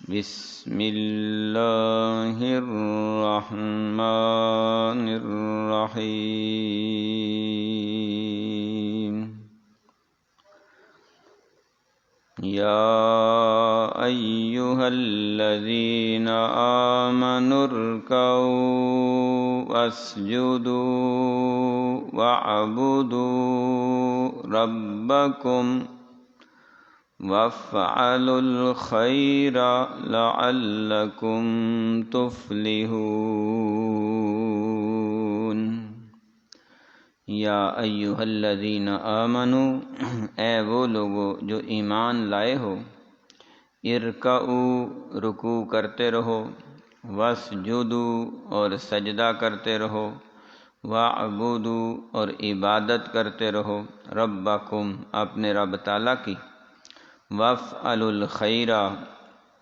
بسم اللہ الرحمن الرحیم یا ایہا الذین آمنوا ارکعوا واسجدوا واعبدوا ربکم وافعلوا الخیر لعلکم تفلحون۔ یا ایہا الذین آمنوا، اے وہ لوگو جو ایمان لائے ہو، ارکعوا، رکوع کرتے رہو، واسجدوا، اور سجدہ کرتے رہو، واعبدوا، اور عبادت کرتے رہو، ربکم، اپنے رب تعالیٰ کی، وافعلوا الخیر،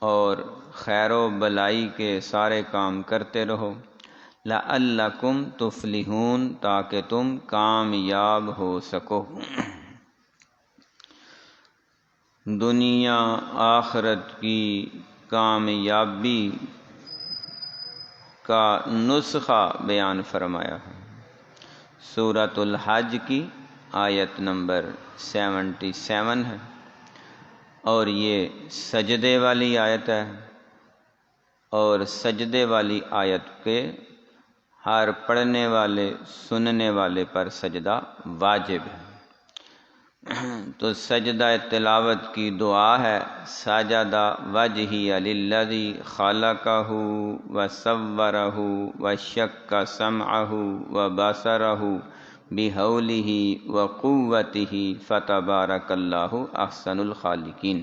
اور خیر و بلائی کے سارے کام کرتے رہو، لعلکم تفلحون، تاکہ تم کامیاب ہو سکو۔ دنیا آخرت کی کامیابی کا نسخہ بیان فرمایا ہے۔ سورۃ الحج کی آیت نمبر 77 ہے، اور یہ سجدے والی آیت ہے، اور سجدے والی آیت کے ہر پڑھنے والے سننے والے پر سجدہ واجب ہے۔ تو سجدہ تلاوت کی دعا ہے، سجدہ وجہی للذی خلقہ وصورہ وشق سمعہ وبصرہ بحولہ وقوتہ فتبارک اللہ احسن الخالقین۔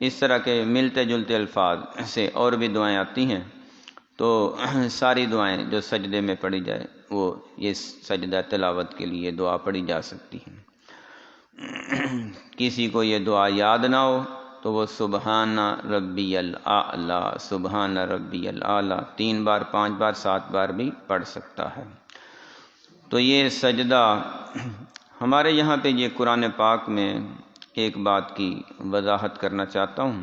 اس طرح کے ملتے جلتے الفاظ سے اور بھی دعائیں آتی ہیں، تو ساری دعائیں جو سجدے میں پڑھی جائے وہ یہ سجدہ تلاوت کے لیے دعا پڑھی جا سکتی ہیں۔ کسی کو یہ دعا یاد نہ ہو تو وہ سبحان ربی الاعلی، سبحان ربی الاعلی 3 بار 5 بار 7 بار بھی پڑھ سکتا ہے۔ تو یہ سجدہ ہمارے یہاں پہ یہ قرآن پاک میں ایک بات کی وضاحت کرنا چاہتا ہوں۔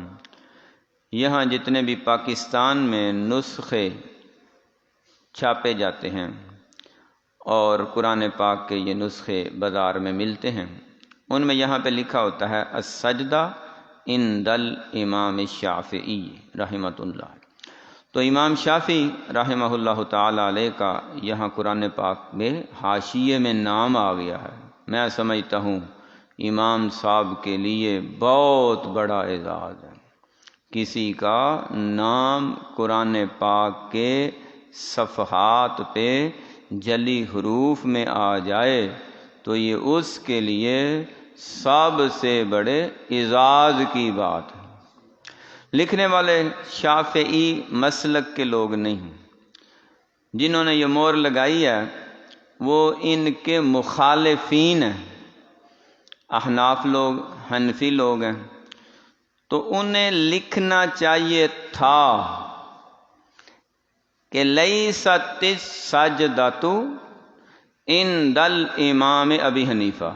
یہاں جتنے بھی پاکستان میں نسخے چھاپے جاتے ہیں اور قرآن پاک کے یہ نسخے بازار میں ملتے ہیں، ان میں یہاں پہ لکھا ہوتا ہے السجدہ عند الامام الشافعی رحمۃ اللہ۔ تو امام شافعی رحمہ اللہ تعالی علیہ کا یہاں قرآن پاک میں حاشیے میں نام آ گیا ہے۔ میں سمجھتا ہوں امام صاحب کے لیے بہت بڑا اعزاز ہے، کسی کا نام قرآن پاک کے صفحات پہ جلی حروف میں آ جائے تو یہ اس کے لیے سب سے بڑے اعزاز کی بات ہے۔ لکھنے والے شافعی مسلک کے لوگ نہیں، جنہوں نے یہ مہر لگائی ہے وہ ان کے مخالفین ہیں، احناف لوگ، حنفی لوگ ہیں۔ تو انہیں لکھنا چاہیے تھا کہ لیست السجدۃ عند الامام ابی حنیفہ،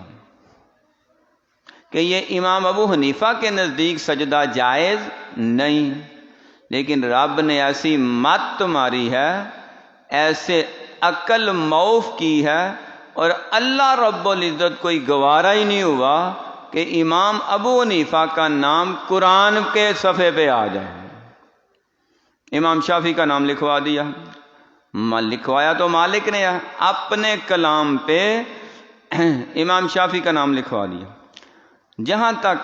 کہ یہ امام ابو حنیفہ کے نزدیک سجدہ جائز نہیں، لیکن رب نے ایسی مت ماری ہے، ایسے عقل معاف کی ہے، اور اللہ رب العزت کوئی گوارا ہی نہیں ہوا کہ امام ابو حنیفہ کا نام قرآن کے صفحے پہ آ جائے۔ امام شافعی کا نام لکھوا دیا، لکھوایا تو مالک نے ہے، اپنے کلام پہ امام شافعی کا نام لکھوا دیا۔ جہاں تک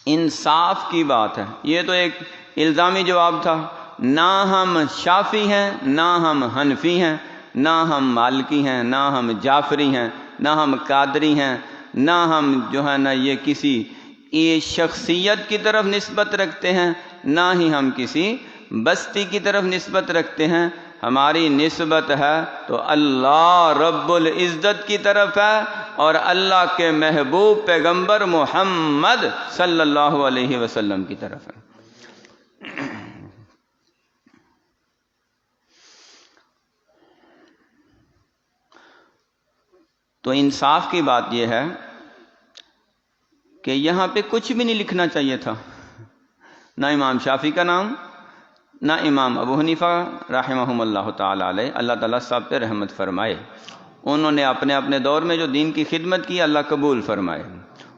انصاف کی بات ہے، یہ تو ایک الزامی جواب تھا، نہ ہم شافعی ہیں، نہ ہم حنفی ہیں، نہ ہم مالکی ہیں، نہ ہم جعفری ہیں، نہ ہم قادری ہیں، نہ ہم جو ہے نا یہ کسی شخصیت کی طرف نسبت رکھتے ہیں، نہ ہی ہم کسی بستی کی طرف نسبت رکھتے ہیں۔ ہماری نسبت ہے تو اللہ رب العزت کی طرف ہے اور اللہ کے محبوب پیغمبر محمد صلی اللہ علیہ وسلم کی طرف ہے۔ تو انصاف کی بات یہ ہے کہ یہاں پہ کچھ بھی نہیں لکھنا چاہیے تھا، نہ امام شافعی کا نام، نہ امام ابو حنیفہ رحمہم اللہ تعالی علیہ، اللہ تعالیٰ سب پہ رحمت فرمائے۔ انہوں نے اپنے اپنے دور میں جو دین کی خدمت کی اللہ قبول فرمائے۔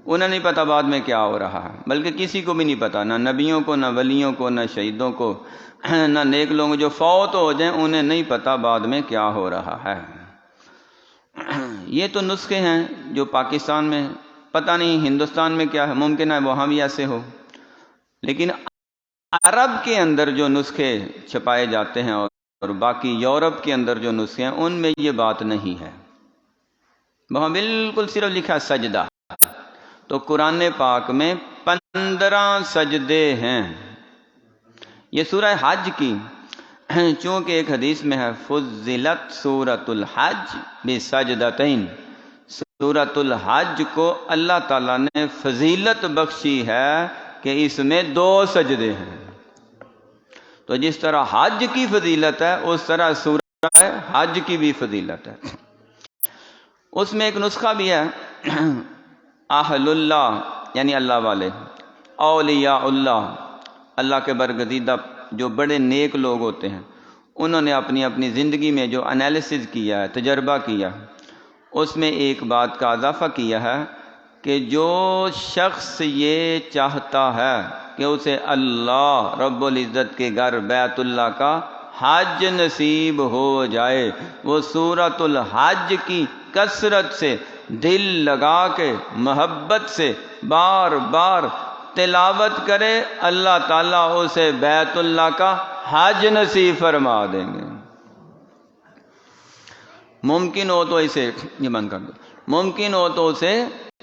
انہیں نہیں پتہ بعد میں کیا ہو رہا ہے، بلکہ کسی کو بھی نہیں پتہ، نہ نبیوں کو، نہ ولیوں کو، نہ شہیدوں کو، نہ نیک لوگوں جو فوت ہو جائیں انہیں نہیں پتہ بعد میں کیا ہو رہا ہے۔ یہ تو نسخے ہیں جو پاکستان میں، پتہ نہیں ہندوستان میں کیا ہے، ممکن ہے وہاں بھی ایسے ہو، لیکن عرب کے اندر جو نسخے چھپائے جاتے ہیں اور باقی یورپ کے اندر جو نسخے ہیں ان میں یہ بات نہیں ہے۔ وہاں بالکل صرف لکھا سجدہ، تو قرآن پاک میں 15 سجدے ہیں۔ یہ سورہ حج کی، چونکہ ایک حدیث میں ہے فضلت سورۃ الحج بسجدتین، سورۃ الحج کو اللہ تعالیٰ نے فضیلت بخشی ہے کہ اس میں 2 سجدے ہیں۔ تو جس طرح حج کی فضیلت ہے اس طرح سورہ حج کی بھی فضیلت ہے۔ اس میں ایک نسخہ بھی ہے، اہل اللہ یعنی اللہ والے، اولیاء اللہ، اللہ کے برگزیدہ جو بڑے نیک لوگ ہوتے ہیں، انہوں نے اپنی اپنی زندگی میں جو انالیسز کیا ہے، تجربہ کیا، اس میں ایک بات کا اضافہ کیا ہے کہ جو شخص یہ چاہتا ہے کہ اسے اللہ رب العزت کے گھر بیت اللہ کا حج نصیب ہو جائے، وہ سورۃ الحج کی کثرت سے دل لگا کے محبت سے بار بار تلاوت کرے، اللہ تعالیٰ اسے بیت اللہ کا حج نصیب فرما دیں گے۔ ممکن ہو تو اسے یہ بند کر دو، ممکن ہو تو اسے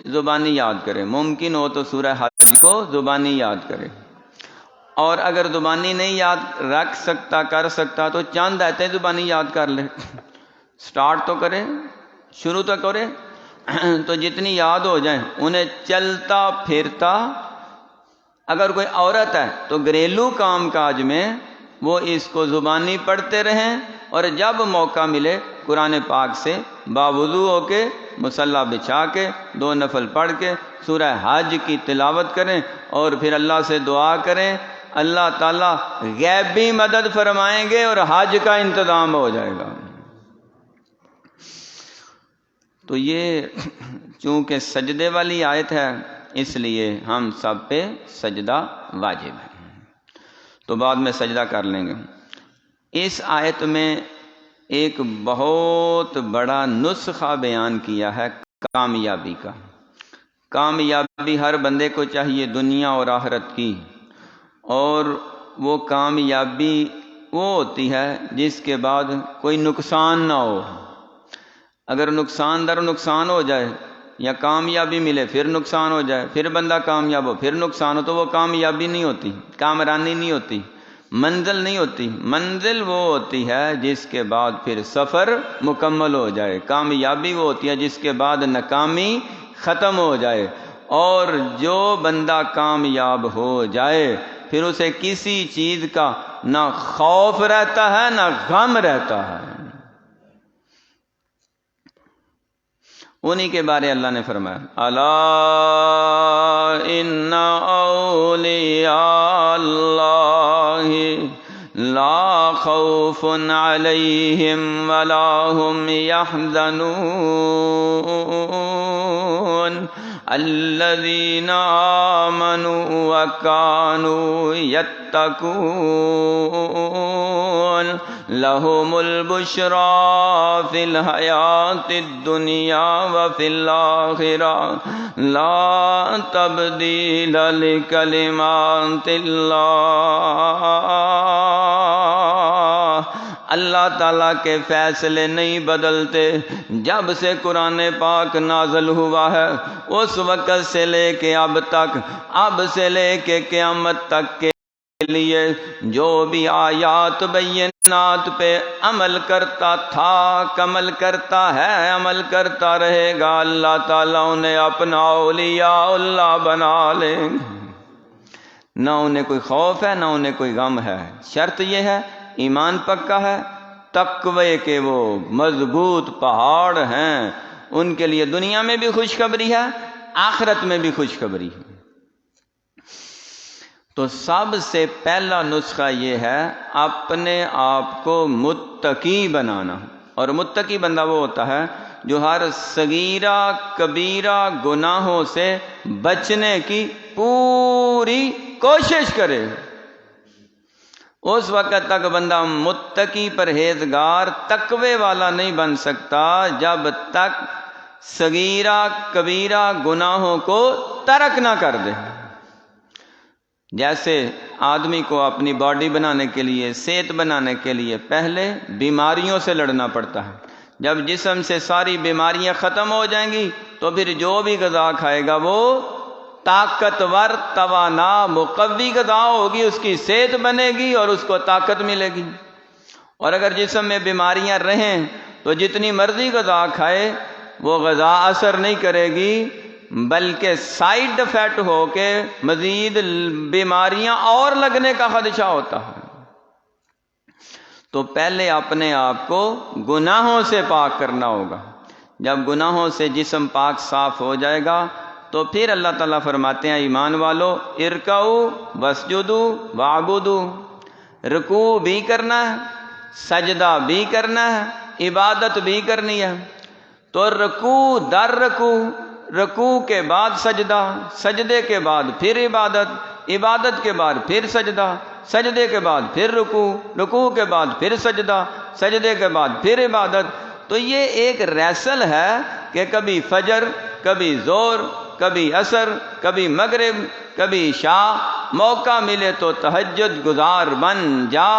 زبانی یاد کرے، ممکن ہو تو سورہ حج کو زبانی یاد کرے، اور اگر زبانی نہیں یاد رکھ سکتا کر سکتا تو چند آیتیں زبانی یاد کر لے، سٹارٹ تو کرے، شروع تو کرے، تو جتنی یاد ہو جائیں انہیں چلتا پھرتا، اگر کوئی عورت ہے تو گھریلو کام کاج میں وہ اس کو زبانی پڑھتے رہیں، اور جب موقع ملے قرآن پاک سے باوضو ہو کے مصلی بچھا کے 2 نفل پڑھ کے سورہ حج کی تلاوت کریں، اور پھر اللہ سے دعا کریں، اللہ تعالیٰ غیبی مدد فرمائیں گے اور حج کا انتظام ہو جائے گا۔ تو یہ چونکہ سجدے والی آیت ہے اس لیے ہم سب پہ سجدہ واجب ہے، تو بعد میں سجدہ کر لیں گے۔ اس آیت میں ایک بہت بڑا نسخہ بیان کیا ہے کامیابی کا۔ کامیابی ہر بندے کو چاہیے دنیا اور آخرت کی، اور وہ کامیابی وہ ہوتی ہے جس کے بعد کوئی نقصان نہ ہو۔ اگر نقصان در نقصان ہو جائے یا کامیابی ملے پھر نقصان ہو جائے، پھر بندہ کامیاب ہو پھر نقصان ہو، تو وہ کامیابی نہیں ہوتی، کامرانی نہیں ہوتی، منزل نہیں ہوتی۔ منزل وہ ہوتی ہے جس کے بعد پھر سفر مکمل ہو جائے، کامیابی وہ ہوتی ہے جس کے بعد ناکامی ختم ہو جائے، اور جو بندہ کامیاب ہو جائے پھر اسے کسی چیز کا نہ خوف رہتا ہے نہ غم رہتا ہے۔ انہی کے بارے اللہ نے فرمایا الا ان اولیاء اللہ لا خوف علیہم ولا هم يحزنون الذین آمنوا وکانوا یتقون لهم البشرى فی الحیاۃ الدنیا وفی الآخرہ لا تبدیل لکلمات اللہ۔ اللہ تعالیٰ کے فیصلے نہیں بدلتے۔ جب سے قرآن پاک نازل ہوا ہے اس وقت سے لے کے اب تک، اب سے لے کے قیامت تک کے لیے جو بھی آیات بینات پہ عمل کرتا تھا، عمل کرتا ہے، عمل کرتا رہے گا، اللہ تعالیٰ انہیں اپنا اولیاء اللہ بنا لیں گے۔ نہ انہیں کوئی خوف ہے نہ انہیں کوئی غم ہے۔ شرط یہ ہے ایمان پکا ہے، تقوی کے وہ مضبوط پہاڑ ہیں، ان کے لیے دنیا میں بھی خوشخبری ہے، آخرت میں بھی خوشخبری ہے۔ تو سب سے پہلا نسخہ یہ ہے اپنے آپ کو متقی بنانا، اور متقی بندہ وہ ہوتا ہے جو ہر صغیرہ کبیرہ گناہوں سے بچنے کی پوری کوشش کرے۔ اس وقت تک بندہ متقی پرہیزگار تقوی والا نہیں بن سکتا جب تک صغیرہ کبیرہ گناہوں کو ترک نہ کر دے۔ جیسے آدمی کو اپنی باڈی بنانے کے لیے، صحت بنانے کے لیے پہلے بیماریوں سے لڑنا پڑتا ہے، جب جسم سے ساری بیماریاں ختم ہو جائیں گی تو پھر جو بھی غذا کھائے گا وہ طاقتور، توانا، مقوی غذا ہوگی، اس کی صحت بنے گی اور اس کو طاقت ملے گی۔ اور اگر جسم میں بیماریاں رہیں تو جتنی مرضی غذا کھائے وہ غذا اثر نہیں کرے گی، بلکہ سائیڈ افیکٹ ہو کے مزید بیماریاں اور لگنے کا خدشہ ہوتا ہے۔ تو پہلے اپنے آپ کو گناہوں سے پاک کرنا ہوگا۔ جب گناہوں سے جسم پاک صاف ہو جائے گا تو پھر اللہ تعالیٰ فرماتے ہیں ایمان والو ارکعوا واسجدوا واعبدوا، رکوع بھی کرنا ہے، سجدہ بھی کرنا ہے، عبادت بھی کرنی ہے۔ تو رکوع در رکوع، رکوع کے بعد سجدہ، سجدے کے بعد پھر عبادت، عبادت کے بعد پھر سجدہ، سجدے کے بعد پھر رکوع، رکوع کے بعد پھر سجدہ، سجدے کے بعد پھر عبادت۔ تو یہ ایک ریسل ہے کہ کبھی فجر، کبھی ظہر، کبھی عصر، کبھی مغرب، کبھی عشاء، موقع ملے تو تہجد گزار بن جا،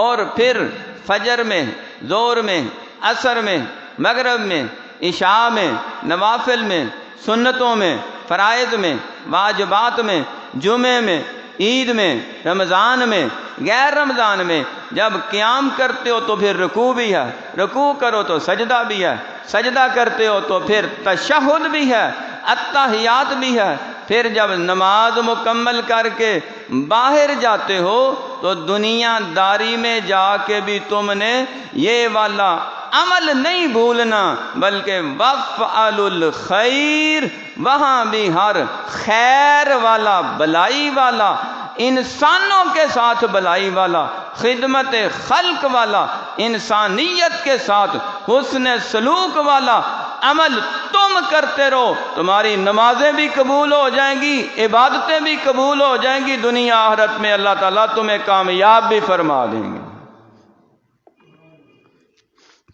اور پھر فجر میں، ظہر میں، عصر میں، مغرب میں، عشاء میں، نوافل میں، سنتوں میں، فرائض میں، واجبات میں، جمعے میں، عید میں، رمضان میں، غیر رمضان میں جب قیام کرتے ہو تو پھر رکوع بھی ہے، رکوع کرو تو سجدہ بھی ہے، سجدہ کرتے ہو تو پھر تشہد بھی ہے، اتحیات بھی ہے۔ پھر جب نماز مکمل کر کے باہر جاتے ہو تو دنیا داری میں جا کے بھی تم نے یہ والا عمل نہیں بھولنا، بلکہ وَافْعَلُوا الْخَيْرَ، وہاں بھی ہر خیر والا، بلائی والا، انسانوں کے ساتھ بلائی والا، خدمت خلق والا، انسانیت کے ساتھ حسن سلوک والا عمل تم کرتے رہو، تمہاری نمازیں بھی قبول ہو جائیں گی، عبادتیں بھی قبول ہو جائیں گی، دنیا آخرت میں اللہ تعالیٰ تمہیں کامیاب بھی فرما دیں گے۔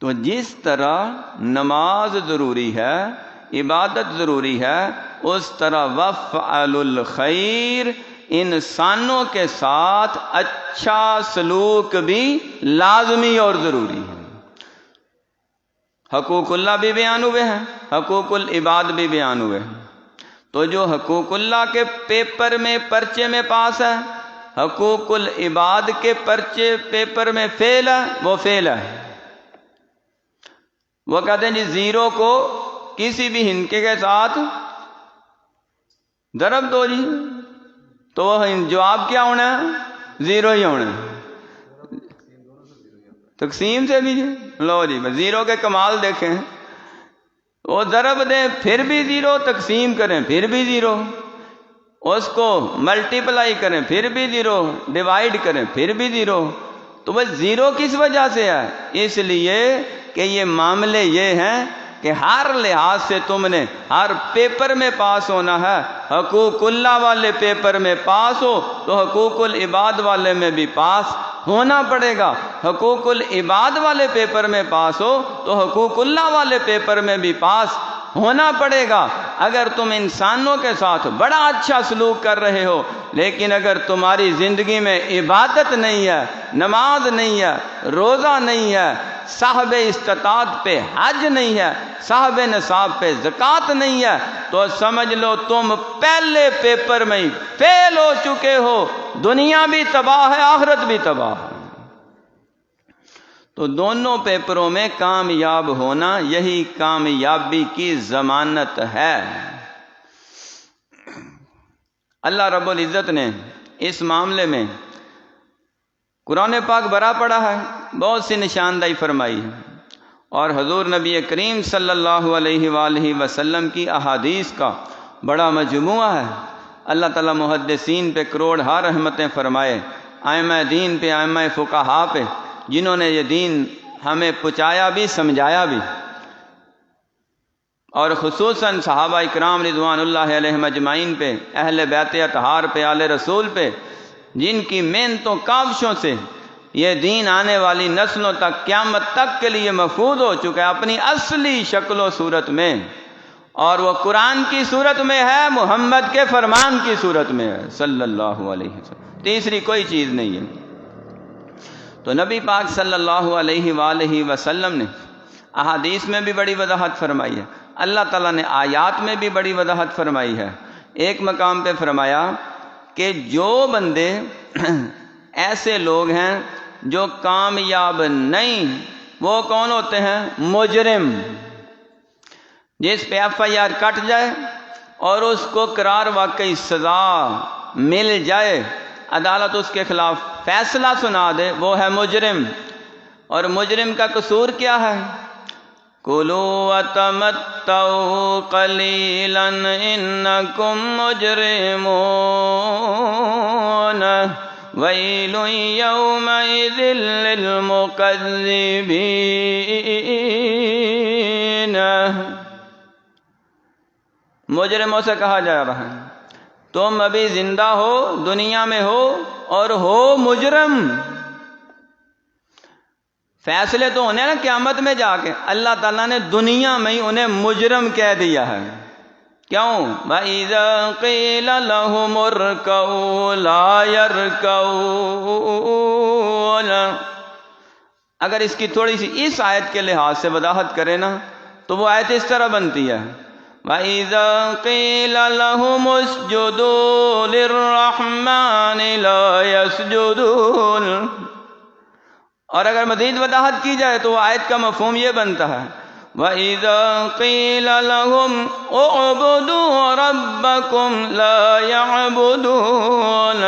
تو جس طرح نماز ضروری ہے، عبادت ضروری ہے، اس طرح وَافْعَلُوا الْخَيْرَ، انسانوں کے ساتھ اچھا سلوک بھی لازمی اور ضروری ہے۔ حقوق اللہ بھی بیان ہوئے ہیں، حقوق العباد بھی بیان ہوئے ہیں۔ تو جو حقوق اللہ کے پیپر میں پرچے میں پاس ہے، حقوق العباد کے پرچے پیپر میں فیل ہے، وہ فیل ہے۔ وہ کہتے ہیں جی زیرو کو کسی بھی ہنکے کے ساتھ ضرب دو جی، تو وہ جواب کیا ہونا ہے؟ زیرو ہی ہونا ہے۔ تقسیم سے بھی جی لو جی زیرو کے کمال دیکھیں، وہ ضرب دیں پھر بھی زیرو، تقسیم کریں پھر بھی زیرو، اس کو ملٹیپلائی کریں پھر بھی زیرو، ڈیوائیڈ کریں پھر بھی زیرو۔ تو وہ زیرو کس وجہ سے ہے؟ اس لیے کہ یہ معاملے یہ ہیں کہ ہر لحاظ سے تم نے ہر پیپر میں پاس ہونا ہے۔ حقوق اللہ والے پیپر میں پاس ہو تو حقوق العباد والے میں بھی پاس ہونا پڑے گا، حقوق العباد والے پیپر میں پاس ہو تو حقوق اللہ والے پیپر میں بھی پاس ہونا پڑے گا۔ اگر تم انسانوں کے ساتھ بڑا اچھا سلوک کر رہے ہو لیکن اگر تمہاری زندگی میں عبادت نہیں ہے، نماز نہیں ہے، روزہ نہیں ہے، صاحب استطاعت پہ حج نہیں ہے، صاحب نصاب پہ زکوٰۃ نہیں ہے، تو سمجھ لو تم پہلے پیپر میں ہی فیل ہو چکے ہو، دنیا بھی تباہ ہے، آخرت بھی تباہ ہے۔ تو دونوں پیپروں میں کامیاب ہونا یہی کامیابی کی ضمانت ہے۔ اللہ رب العزت نے اس معاملے میں قرآن پاک بھرا پڑا ہے، بہت سی نشاندہی فرمائی ہے، اور حضور نبی کریم صلی اللہ علیہ وآلہ وسلم کی احادیث کا بڑا مجموعہ ہے۔ اللہ تعالیٰ محدثین پہ کروڑ ہا رحمتیں فرمائے، ائمہ دین پہ، ائمہ فقہا پہ، جنہوں نے یہ دین ہمیں پہنچایا بھی سمجھایا بھی، اور خصوصاً صحابہ اکرام رضوان اللہ علیہم اجمعین پہ، اہل بیت اطہار پہ، آل رسول پہ، جن کی محنتوں کاوشوں سے یہ دین آنے والی نسلوں تک قیامت تک کے لیے محفوظ ہو چکا ہے اپنی اصلی شکل و صورت میں، اور وہ قرآن کی صورت میں ہے، محمد کے فرمان کی صورت میں ہے صلی اللہ علیہ وسلم، تیسری کوئی چیز نہیں ہے۔ تو نبی پاک صلی اللہ علیہ وآلہ وسلم نے احادیث میں بھی بڑی وضاحت فرمائی ہے، اللہ تعالیٰ نے آیات میں بھی بڑی وضاحت فرمائی ہے۔ ایک مقام پہ فرمایا کہ جو بندے ایسے لوگ ہیں جو کامیاب نہیں، وہ کون ہوتے ہیں؟ مجرم، جس پہ FIR کٹ جائے اور اس کو قرار واقعی سزا مل جائے، عدالت اس کے خلاف فیصلہ سنا دے، وہ ہے مجرم۔ اور مجرم کا قصور کیا ہے؟ کُلُوا وَتَمَتَّعُوا قَلِيلًا إِنَّكُمْ مُجْرِمُونَ وَيْلٌ يَوْمَئِذٍ لِّلْمُكَذِّبِينَ۔ مجرموں سے کہا جا رہا ہے تم ابھی زندہ ہو، دنیا میں ہو اور ہو مجرم۔ فیصلے تو ہونے نا قیامت میں جا کے، اللہ تعالیٰ نے دنیا میں ہی انہیں مجرم کہہ دیا ہے۔ کیوں؟ وَإِذَا قِيلَ لَهُمُ ارْكَعُوا لَا يَرْكَعُونَ۔ اگر اس کی تھوڑی سی اس آیت کے لحاظ سے وضاحت کرے نا تو وہ آیت اس طرح بنتی ہے، وَإِذَا قِيلَ لَهُمُ اسْجُدُوا لِلرَّحْمَنِ لَا يَسْجُدُونَ۔ اور اگر مزید وضاحت کی جائے تو وہ آیت کا مفہوم یہ بنتا ہے، وَإِذَا قِيلَ لَهُمْ اعْبُدُوا رَبَّكُمْ لَا يَعْبُدُونَ۔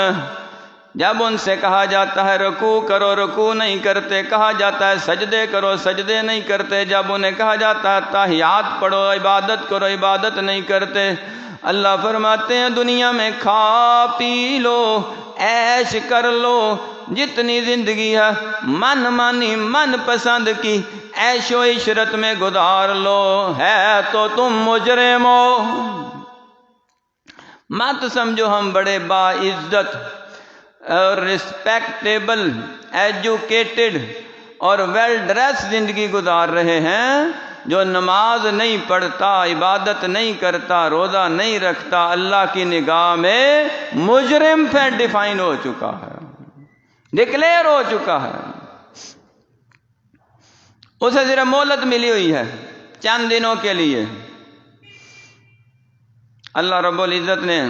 جب ان سے کہا جاتا ہے رکوع کرو، رکوع نہیں کرتے، کہا جاتا ہے سجدے کرو، سجدے نہیں کرتے، جب انہیں کہا جاتا ہے تحیات پڑھو، عبادت کرو، عبادت نہیں کرتے۔ اللہ فرماتے ہیں دنیا میں کھا پی لو، عیش کر لو، جتنی زندگی ہے من مانی من پسند کی عیش و عشرت میں گزار لو، ہے تو تم مجرم ہو۔ مت سمجھو ہم بڑے باعزت اور رسپیکٹیبل، ایجوکیٹڈ اور ویل ڈریس زندگی گزار رہے ہیں، جو نماز نہیں پڑھتا، عبادت نہیں کرتا، روزہ نہیں رکھتا، اللہ کی نگاہ میں مجرم پہ ڈیفائن ہو چکا ہے، ڈکلیئر ہو چکا ہے۔ اسے صرف مہلت ملی ہوئی ہے چند دنوں کے لیے۔ اللہ رب العزت نے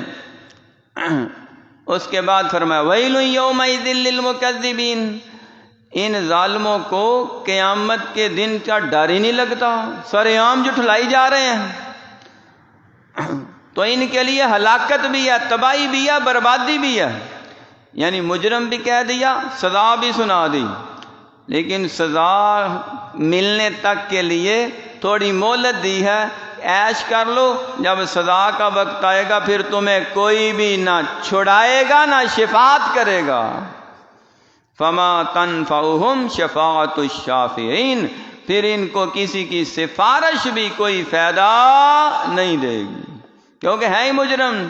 اس کے بعد فرمایا وَيْلٌ يَوْمَئِذٍ لِّلْمُكَذِّبِينَ۔ ان ظالموں کو قیامت کے دن کا ڈر ہی نہیں لگتا، سر عام جھٹلائی جا رہے ہیں، تو ان کے لیے ہلاکت بھی ہے، تباہی بھی ہے، بربادی بھی ہے۔ یعنی مجرم بھی کہہ دیا، سزا بھی سنا دی، لیکن سزا ملنے تک کے لیے تھوڑی مہلت دی ہے، عیش کر لو، جب سزا کا وقت آئے گا پھر تمہیں کوئی بھی نہ چھڑائے گا نہ شفاعت کرے گا۔ فما تنفعهم شفاعت الشافعین، پھر ان کو کسی کی سفارش بھی کوئی فائدہ نہیں دے گی، کیونکہ ہے ہی مجرم۔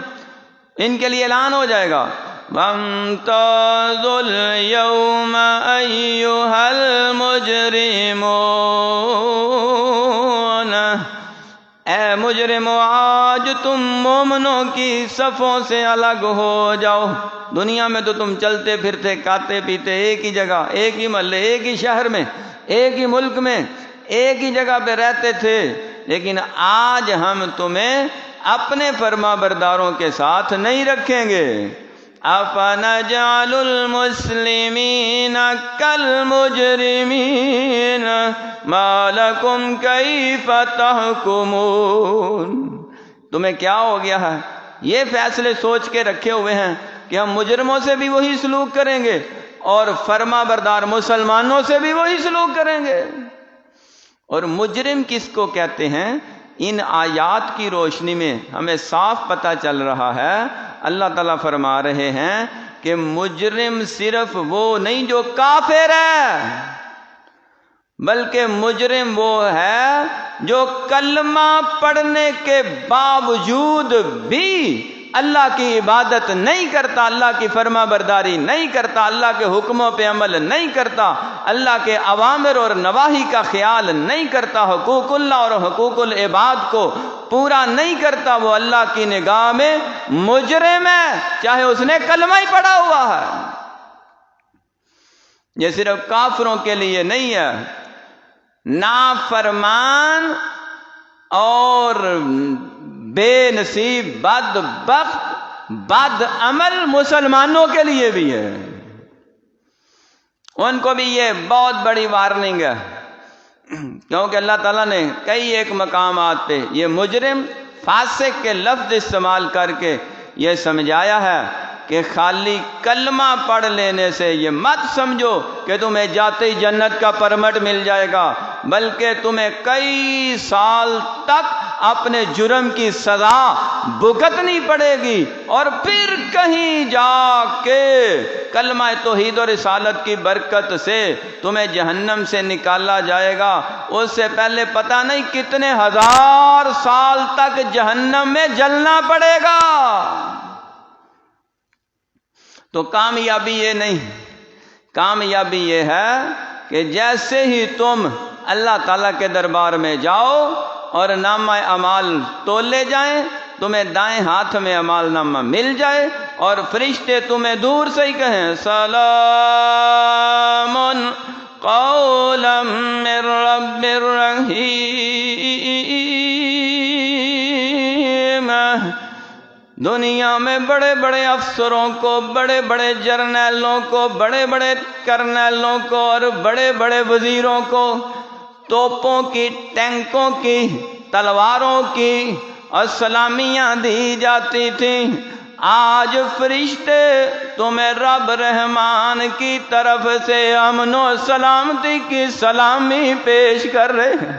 ان کے لیے اعلان ہو جائے گا وَامْتَازُوا الْيَوْمَ أَيُّهَا الْمُجْرِمُونَ۔ اے مجرمو آج تم مومنوں کی صفوں سے الگ ہو جاؤ۔ دنیا میں تو تم چلتے پھرتے کھاتے پیتے ایک ہی جگہ، ایک ہی محلے، ایک ہی شہر میں، ایک ہی ملک میں، ایک ہی جگہ پہ رہتے تھے، لیکن آج ہم تمہیں اپنے فرما برداروں کے ساتھ نہیں رکھیں گے۔ أَفَنَجْعَلُ الْمُسْلِمِينَ كَالْمُجْرِمِينَ مَا لَكُمْ كَيْفَ تَحْكُمُونَ۔ تمہیں کیا ہو گیا ہے؟ یہ فیصلے سوچ کے رکھے ہوئے ہیں کہ ہم مجرموں سے بھی وہی سلوک کریں گے اور فرما بردار مسلمانوں سے بھی وہی سلوک کریں گے۔ اور مجرم کس کو کہتے ہیں؟ ان آیات کی روشنی میں ہمیں صاف پتہ چل رہا ہے اللہ تعالیٰ فرما رہے ہیں کہ مجرم صرف وہ نہیں جو کافر ہے، بلکہ مجرم وہ ہے جو کلمہ پڑھنے کے باوجود بھی اللہ کی عبادت نہیں کرتا، اللہ کی فرما برداری نہیں کرتا، اللہ کے حکموں پہ عمل نہیں کرتا، اللہ کے اوامر اور نواہی کا خیال نہیں کرتا، حقوق اللہ اور حقوق العباد کو پورا نہیں کرتا، وہ اللہ کی نگاہ میں مجرم ہے، چاہے اس نے کلمہ ہی پڑھا ہوا ہے۔ یہ صرف کافروں کے لیے نہیں ہے، نافرمان اور بے نصیب بدبخت بد عمل مسلمانوں کے لیے بھی ہے، ان کو بھی یہ بہت بڑی وارننگ ہے، کیونکہ اللہ تعالیٰ نے کئی ایک مقامات پہ یہ مجرم فاسق کے لفظ استعمال کر کے یہ سمجھایا ہے کہ خالی کلمہ پڑھ لینے سے یہ مت سمجھو کہ تمہیں جاتے ہی جنت کا پرمٹ مل جائے گا، بلکہ تمہیں کئی سال تک اپنے جرم کی سزا بھگتنی پڑے گی، اور پھر کہیں جا کے کلمہ توحید و رسالت کی برکت سے تمہیں جہنم سے نکالا جائے گا۔ اس سے پہلے پتہ نہیں کتنے ہزار سال تک جہنم میں جلنا پڑے گا۔ تو کامیابی یہ نہیں، کامیابی یہ ہے کہ جیسے ہی تم اللہ تعالیٰ کے دربار میں جاؤ اور نامہ اعمال تولے جائیں، تمہیں دائیں ہاتھ میں اعمال نامہ مل جائے اور فرشتے تمہیں دور سے ہی کہیں سلام قولا من رب الرحیم۔ دنیا میں بڑے بڑے افسروں کو، بڑے بڑے جرنیلوں کو، بڑے بڑے کرنیلوں کو اور بڑے بڑے وزیروں کو توپوں کی، ٹینکوں کی، تلواروں کی اور سلامیاں دی جاتی تھیں۔ آج فرشتے تمہیں رب رحمان کی طرف سے امن و سلامتی کی سلامی پیش کر رہے ہیں،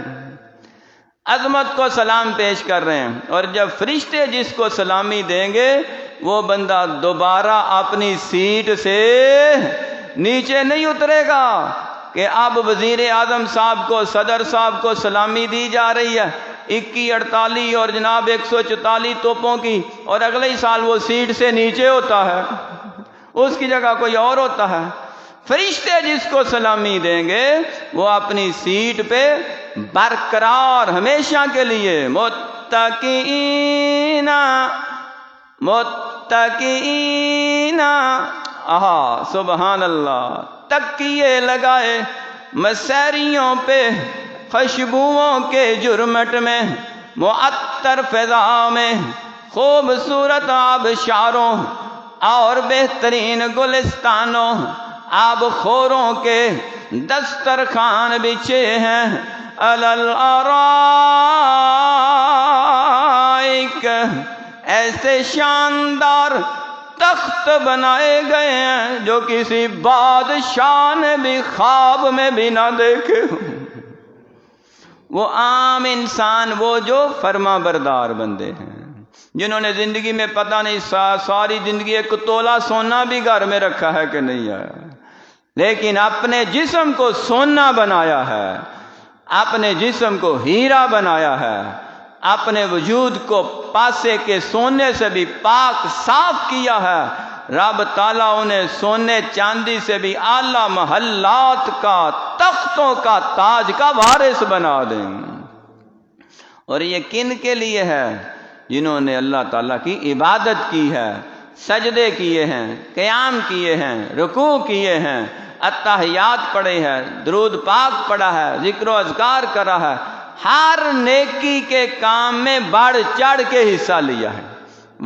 عظمت کو سلام پیش کر رہے ہیں، اور جب فرشتے جس کو سلامی دیں گے وہ بندہ دوبارہ اپنی سیٹ سے نیچے نہیں اترے گا کہ اب وزیر اعظم صاحب کو، صدر صاحب کو سلامی دی جا رہی ہے 2148 اور جناب 144 توپوں کی، اور اگلے ہی سال وہ سیٹ سے نیچے ہوتا ہے، اس کی جگہ کوئی اور ہوتا ہے۔ فرشتے جس کو سلامی دیں گے وہ اپنی سیٹ پہ برقرار ہمیشہ کے لیے متقین سبحان اللہ، تکیے لگائے مسیریوں پہ، خوشبوؤں کے جرمٹ میں، معطر فضا میں، خوبصورت آبشاروں اور بہترین گلستانوں، آب خوروں کے دسترخوان بچھے ہیں، علی الارائک، ایسے شاندار تخت بنائے گئے ہیں جو کسی بادشاہ نے بھی خواب میں بھی نہ دیکھے ہوں۔ وہ عام انسان، وہ جو فرما بردار بندے ہیں، جنہوں نے زندگی میں پتہ نہیں ساری زندگی ایک تولہ سونا بھی گھر میں رکھا ہے کہ نہیں آیا، لیکن اپنے جسم کو سونا بنایا ہے، اپنے جسم کو ہیرا بنایا ہے، اپنے وجود کو پاسے کے سونے سے بھی پاک صاف کیا ہے۔ رب تعالیٰ انہیں سونے چاندی سے بھی اعلیٰ محلات کا، تختوں کا، تاج کا وارث بنا دیں۔ اور یہ کن کے لیے ہے؟ جنہوں نے اللہ تعالیٰ کی عبادت کی ہے، سجدے کیے ہیں، قیام کیے ہیں، رکوع کیے ہیں، اتحیات پڑھے ہیں، درود پاک پڑھا ہے، ذکر و اذکار کرا ہے، ہر نیکی کے کام میں بڑھ چڑھ کے حصہ لیا ہے۔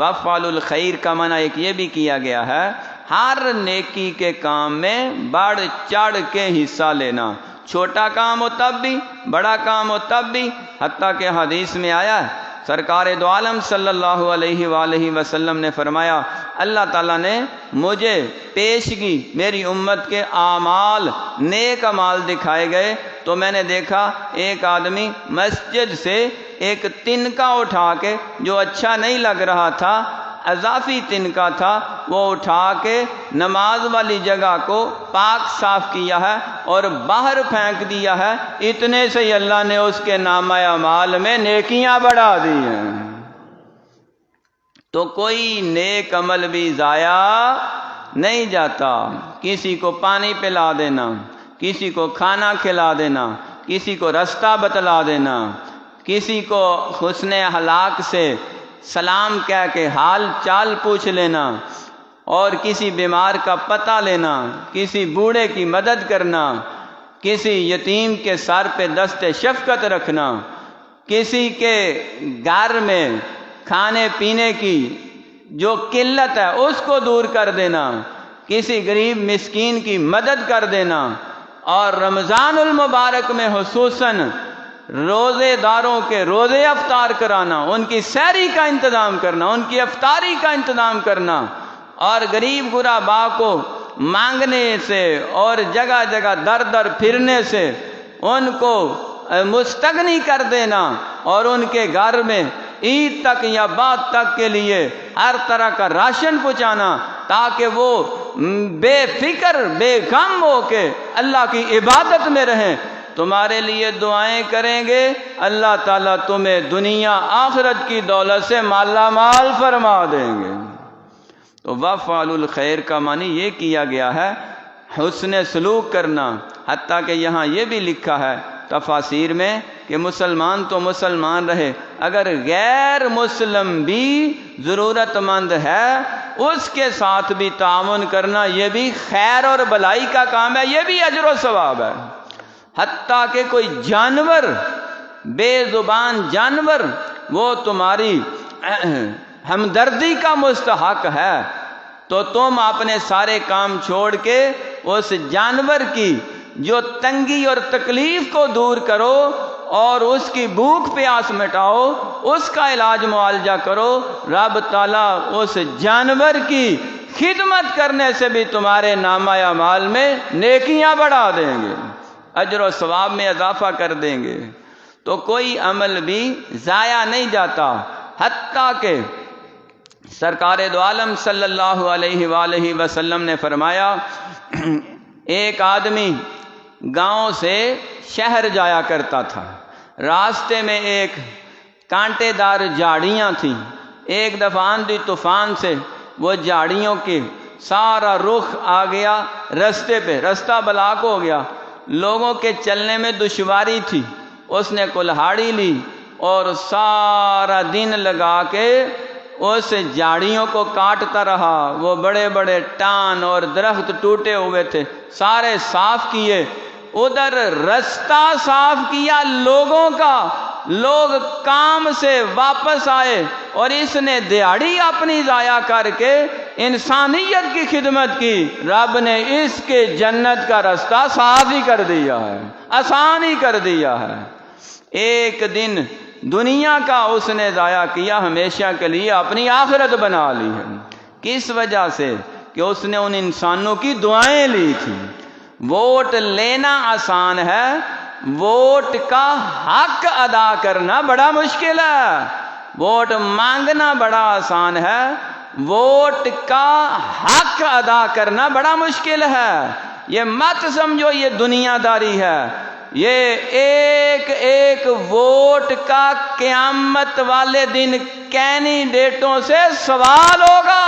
وفعل الخیر کا معنی ایک یہ بھی کیا گیا ہے، ہر نیکی کے کام میں بڑھ چڑھ کے حصہ لینا، چھوٹا کام ہو تب بھی، بڑا کام ہو تب بھی، حتیٰ کہ حدیث میں آیا ہے سرکار دو عالم صلی اللہ علیہ وآلہ وسلم نے فرمایا، اللہ تعالیٰ نے مجھے پیشگی میری امت کے اعمال، نیک اعمال دکھائے گئے، تو میں نے دیکھا ایک آدمی مسجد سے ایک تنکا اٹھا کے جو اچھا نہیں لگ رہا تھا اضافی تنکا تھا وہ اٹھا کے نماز والی جگہ کو پاک صاف کیا ہے اور باہر پھینک دیا ہے، اتنے سے ہی اللہ نے اس کے نامہ اعمال میں نیکیاں بڑھا دی ہیں۔ تو کوئی نیک عمل بھی ضائع نہیں جاتا۔ کسی کو پانی پلا دینا، کسی کو کھانا کھلا دینا، کسی کو رستہ بتلا دینا، کسی کو حسن اخلاق سے سلام کہہ کے حال چال پوچھ لینا، اور کسی بیمار کا پتہ لینا، کسی بوڑھے کی مدد کرنا، کسی یتیم کے سر پہ دست شفقت رکھنا، کسی کے گھر میں کھانے پینے کی جو قلت ہے اس کو دور کر دینا، کسی غریب مسکین کی مدد کر دینا، اور رمضان المبارک میں خصوصاً روزے داروں کے روزے افطار کرانا، ان کی سحری کا انتظام کرنا، ان کی افطاری کا انتظام کرنا، اور غریب غربا کو مانگنے سے اور جگہ جگہ در در پھرنے سے ان کو مستغنی کر دینا، اور ان کے گھر میں عید تک یا بعد تک کے لیے ہر طرح کا راشن پہنچانا، تاکہ وہ بے فکر بے غم ہو کے اللہ کی عبادت میں رہیں۔ تمہارے لیے دعائیں کریں گے، اللہ تعالیٰ تمہیں دنیا آخرت کی دولت سے مالا مال فرما دیں گے۔ تو وفعل الخیر کا معنی یہ کیا گیا ہے حسن سلوک کرنا، حتیٰ کہ یہاں یہ بھی لکھا ہے تفاسیر میں کہ مسلمان تو مسلمان رہے، اگر غیر مسلم بھی ضرورت مند ہے اس کے ساتھ بھی تعاون کرنا، یہ بھی خیر اور بھلائی کا کام ہے، یہ بھی اجر و ثواب ہے۔ حتیٰ کہ کوئی جانور، بے زبان جانور، وہ تمہاری ہمدردی کا مستحق ہے، تو تم اپنے سارے کام چھوڑ کے اس جانور کی جو تنگی اور تکلیف کو دور کرو، اور اس کی بھوک پیاس مٹاؤ، اس کا علاج معالجہ کرو، رب تعالیٰ اس جانور کی خدمت کرنے سے بھی تمہارے نامہ اعمال میں نیکیاں بڑھا دیں گے، اجر و ثواب میں اضافہ کر دیں گے۔ تو کوئی عمل بھی ضائع نہیں جاتا، حتیٰ کہ سرکار دو عالم صلی اللہ علیہ وآلہ وسلم نے فرمایا، ایک آدمی گاؤں سے شہر جایا کرتا تھا، راستے میں ایک کانٹے دار جھاڑیاں تھیں، ایک دفعہ آندھی طوفان سے وہ جھاڑیوں کے سارا رخ آ گیا رستے پہ، رستہ بلاک ہو گیا، لوگوں کے چلنے میں دشواری تھی۔ اس نے کلہاڑی لی اور سارا دن لگا کے اس جھاڑیوں کو کاٹتا رہا، وہ بڑے بڑے ٹان اور درخت ٹوٹے ہوئے تھے، سارے صاف کیے، ادھر رستہ صاف کیا لوگوں کا، لوگ کام سے واپس آئے اور اس نے دیہڑی اپنی ضائع کر کے انسانیت کی خدمت کی، رب نے اس کے جنت کا رستہ صاف ہی کر دیا ہے، آسان ہی کر دیا ہے۔ ایک دن دنیا کا اس نے ضائع کیا، ہمیشہ کے لیے اپنی آخرت بنا لی ہے۔ کس وجہ سے؟ کہ اس نے ان انسانوں کی دعائیں لی تھی۔ ووٹ لینا آسان ہے، ووٹ کا حق ادا کرنا بڑا مشکل ہے۔ ووٹ مانگنا بڑا آسان ہے، ووٹ کا حق ادا کرنا بڑا مشکل ہے۔ یہ مت سمجھو یہ دنیا داری ہے، یہ ایک ایک ووٹ کا قیامت والے دن کینڈیڈیٹوں سے سوال ہوگا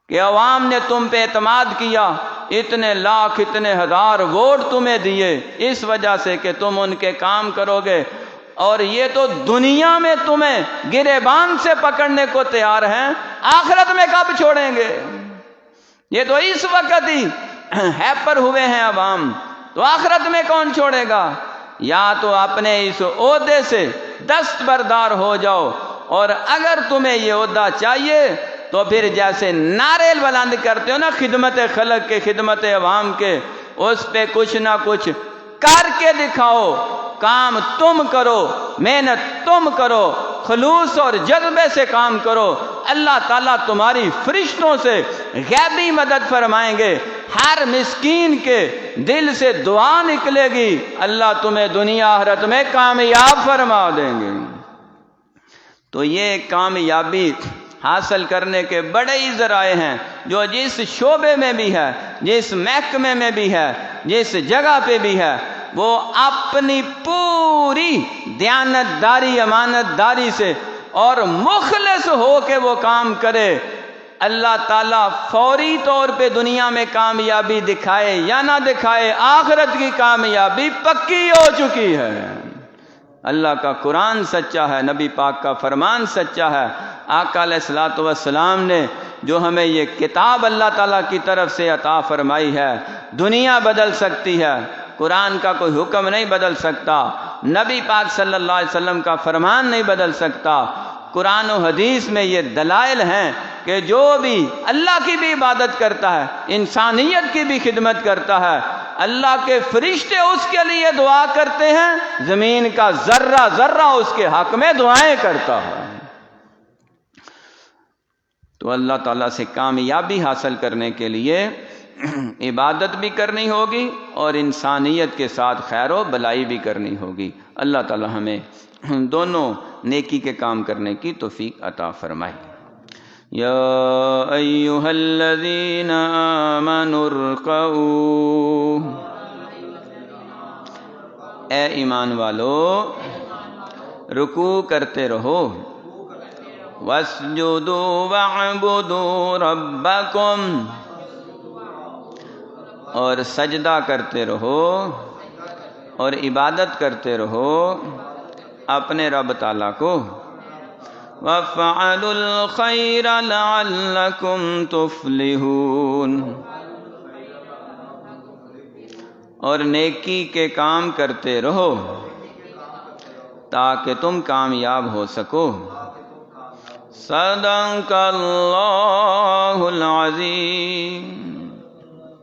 کہ عوام نے تم پہ اعتماد کیا، اتنے لاکھ اتنے ہزار ووٹ تمہیں دیے اس وجہ سے کہ تم ان کے کام کرو گے، اور یہ تو دنیا میں تمہیں گریبان سے پکڑنے کو تیار ہیں، آخرت میں کب چھوڑیں گے؟ یہ تو اس وقت ہی ہیپر ہوئے ہیں عوام، تو آخرت میں کون چھوڑے گا؟ یا تو اپنے اس عہدے سے دستبردار ہو جاؤ، اور اگر تمہیں یہ عہدہ چاہیے تو پھر جیسے نعرے بلند کرتے ہو نا خدمت خلق کے، خدمت عوام کے، اس پہ کچھ نہ کچھ کر کے دکھاؤ، کام تم کرو، محنت تم کرو، خلوص اور جذبے سے کام کرو، اللہ تعالیٰ تمہاری فرشتوں سے غیبی مدد فرمائیں گے، ہر مسکین کے دل سے دعا نکلے گی، اللہ تمہیں دنیا آخرت میں کامیاب فرما دیں گے۔ تو یہ کامیابی حاصل کرنے کے بڑے ہی ذرائع ہیں، جو جس شعبے میں بھی ہے، جس محکمے میں بھی ہے، جس جگہ پہ بھی ہے، وہ اپنی پوری دیانت داری، امانت داری سے اور مخلص ہو کے وہ کام کرے، اللہ تعالیٰ فوری طور پہ دنیا میں کامیابی دکھائے یا نہ دکھائے، آخرت کی کامیابی پکی ہو چکی ہے۔ اللہ کا قرآن سچا ہے، نبی پاک کا فرمان سچا ہے، آقا علیہ الصلوۃ والسلام نے جو ہمیں یہ کتاب اللہ تعالیٰ کی طرف سے عطا فرمائی ہے، دنیا بدل سکتی ہے، قرآن کا کوئی حکم نہیں بدل سکتا، نبی پاک صلی اللہ علیہ وسلم کا فرمان نہیں بدل سکتا۔ قرآن و حدیث میں یہ دلائل ہیں کہ جو بھی اللہ کی بھی عبادت کرتا ہے، انسانیت کی بھی خدمت کرتا ہے، اللہ کے فرشتے اس کے لیے دعا کرتے ہیں، زمین کا ذرہ ذرہ اس کے حق میں دعائیں کرتا ہے۔ تو اللہ تعالیٰ سے کامیابی حاصل کرنے کے لیے عبادت بھی کرنی ہوگی اور انسانیت کے ساتھ خیر و بلائی بھی کرنی ہوگی۔ اللہ تعالیٰ ہمیں دونوں نیکی کے کام کرنے کی توفیق عطا فرمائے۔ یا ایھا الذین آمنوا ارکعوا، اے ایمان والو رکوع کرتے رہو، واسجدوا واعبدوا ربکم، اور سجدہ کرتے رہو اور عبادت کرتے رہو اپنے رب تعالیٰ کو، وَافْعَلُوا الْخَيْرَ لَعَلَّكُمْ تُفْلِحُونَ، اور نیکی کے کام کرتے رہو تاکہ تم کامیاب ہو سکو۔ صدق اللہ العظیم۔